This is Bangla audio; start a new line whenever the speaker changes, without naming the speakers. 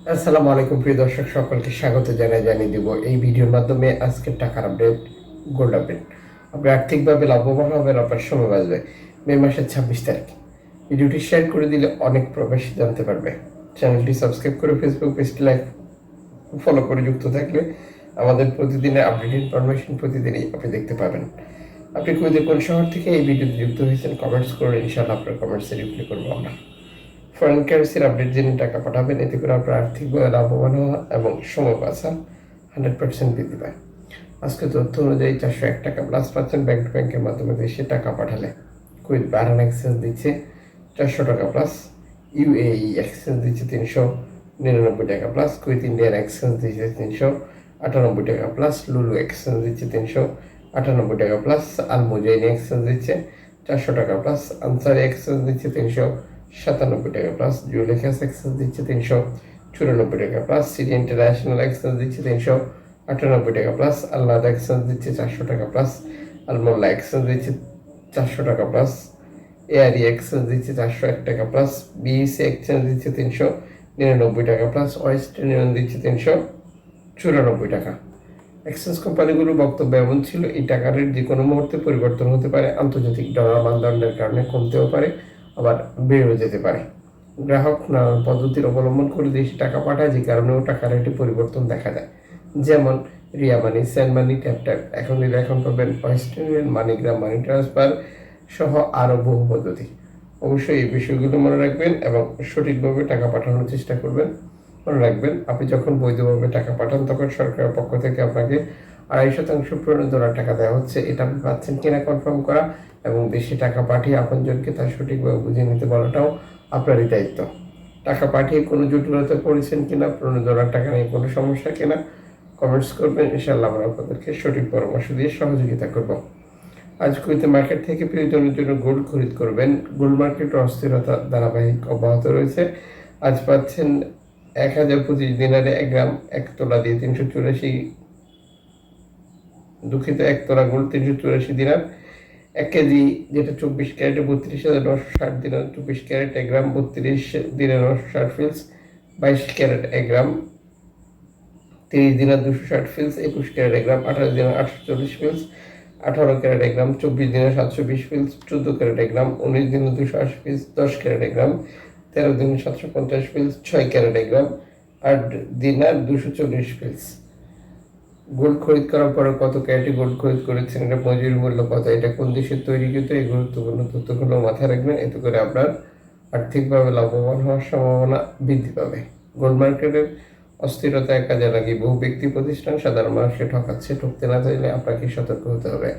আসসালামু আলাইকুম প্রিয় দর্শক সকলকে স্বাগত জানিয়ে দিব এই ভিডিওর মাধ্যমে আজকের টাকার আপডেট, গোল্ড আপডেট। আপনি আর্থিকভাবে লাভবান হবেন, আপনার সময় বাঁচবে। মে মাসের 26 তারিখ ভিডিওটি শেয়ার করে দিলে অনেক প্রবাসী জানতে পারবে। চ্যানেলটি সাবস্ক্রাইব করে ফেসবুক পেজটি লাইক ফলো করে যুক্ত থাকলে আমাদের প্রতিদিনের আপডেট ইনফরমেশন প্রতিদিনই আপনি দেখতে পাবেন। আপনি কুয়েতের কোন শহর থেকে এই ভিডিওতে যুক্ত হয়েছেন কমেন্টস করুন, ইনশাআল্লাহ আপনার কমেন্টসে রিপ্লাই করবো আমরা। ফরেন কারেন্সির আপডেট জেনে টাকা পাঠাবেন, এতে করে আপনার আর্থিকভাবে লাভবান হওয়া এবং সময় বাঁচা 100% বৃদ্ধি পায়। আজকে তথ্য অনুযায়ী 401 টাকা প্লাস পাচ্ছেন ব্যাংক টু ব্যাংকের মাধ্যমে দেশে টাকা পাঠালে। কুইথ বাহারান এক্সচেঞ্জ দিচ্ছে 400 টাকা প্লাস, ইউএই এক্সচেঞ্জ দিচ্ছে 399 টাকা প্লাস, কুইথ ইন্ডিয়ান এক্সচেঞ্জ দিচ্ছে 398 টাকা প্লাস, লুলু এক্সচেঞ্জ দিচ্ছে 398 টাকা প্লাস, আল মুজাইনি এক্সচেঞ্জ দিচ্ছে 400 টাকা প্লাস, আনসারি এক্সচেঞ্জ দিচ্ছে 397 টাকা প্লাস, জুয়েলেখাস এক্সচেঞ্জ দিচ্ছে 394 টাকা প্লাস, সিটি ইন্টারন্যাশনাল এক্সচেঞ্জ দিচ্ছে 398 টাকা প্লাস, আল্লাদ এক্সচেঞ্জ দিচ্ছে 400 টাকা প্লাস, আলমোল্লা এক্সচেঞ্জ দিচ্ছে 400 টাকা প্লাস, এআরই এক্সচেঞ্জ দিচ্ছে 401 টাকা প্লাস, বিইসি এক্সচেঞ্জ দিচ্ছে 399 টাকা প্লাস, ওয়েস্টার্ন ইউনিয়ন দিচ্ছে 394 টাকা। এক্সচেঞ্জ কোম্পানিগুলোর বক্তব্য এমন ছিল, এই টাকার রেট যে কোনো মুহূর্তে পরিবর্তন হতে পারে, আন্তর্জাতিক ডলার মানদণ্ডের কারণে কমতেও পারে, আবার বেড়েও যেতে পারে। গ্রাহক নানান পদ্ধতির অবলম্বন করে দেশে টাকা পাঠায়, যে কারণেও টাকার রেটে পরিবর্তন দেখা যায়। যেমন রিয়া মানি, সেন্ড মানি, ট্যাপ ট্যাপ, এখন পাবেন western union, MoneyGram, money transfer সহ আরও বহু পদ্ধতি। অবশ্যই এই বিষয়গুলো মনে রাখবেন এবং সঠিকভাবে টাকা পাঠানোর চেষ্টা করবেন। মনে রাখবেন, আপনি যখন বৈধভাবে টাকা পাঠান তখন সরকারের পক্ষ থেকে আপনাকে 2.5% প্রণোদনা টাকা দেওয়া হচ্ছে। এটা আপনি পাচ্ছেন কিনা কনফার্ম করা এবং দেশে টাকা পাঠিয়ে আপনজনকে তার সঠিকভাবে বুঝিয়ে নিতে বলাটাও আপনারই দায়িত্ব। টাকা পাঠিয়ে কোনো জটিলতা পড়েছেন কিনা, প্রণোদনার টাকা নিয়ে কোনো সমস্যা কিনা, কমেন্টস করবেন, ইনশাআল্লাহ আমরা আপনাদেরকে সঠিক পরামর্শ দিয়ে সহযোগিতা করব। আজ কুইতে মার্কেট থেকে প্রয়োজনের জন্য গোল্ড খরিদ করবেন। গোল্ড মার্কেট অস্থিরতা ধারাবাহিক অব্যাহত রয়েছে। আজ পাচ্ছেন 1025 দিনারে 1 গ্রাম 1 তোলা দিয়ে 384, দুঃখিত, 1 তোলা গোল্ড 384 দিনার। 1 কেজি যেটা 24 ক্যারেটে 32,960 দিনার, 24 ক্যারেট 1 গ্রাম 32 দিনার 960 ফিলস, 22 ক্যারেট 1 গ্রাম 30 দিনার 260 ফিলস, 21 ক্যারেট 1 গ্রাম 28 দিনার 840 ফিলস, 18 ক্যারেট 1 গ্রাম 24 দিনের 720 ফিলস, 14 ক্যারেট 1 গ্রাম 19 দিনের 280 ফিলস, 10 ক্যারেট 1 গ্রাম 13 দিনের 750 ফিলস, 6 ক্যারেট 1 গ্রাম 8 দিনার 240 ফিলস। গোল্ড খরিদ করার পরে কত ক্যারেটে গোল্ড খরিদ করেছেন, এটা মজুরি মূল্য কত, এটা কোন দেশের তৈরিকৃত, এই গুরুত্বপূর্ণ তথ্যগুলো মাথায় রাখবেন। এতে করে আপনার আর্থিকভাবে লাভবান হওয়ার সম্ভাবনা বৃদ্ধি পাবে। গোল্ড মার্কেটের অস্থিরতায় কাজে লাগিয়ে বহু ব্যক্তি প্রতিষ্ঠান সাধারণ মানুষকে ঠকাচ্ছে। ঠকতে না চাইলে আপনাকে সতর্ক হতে হবে।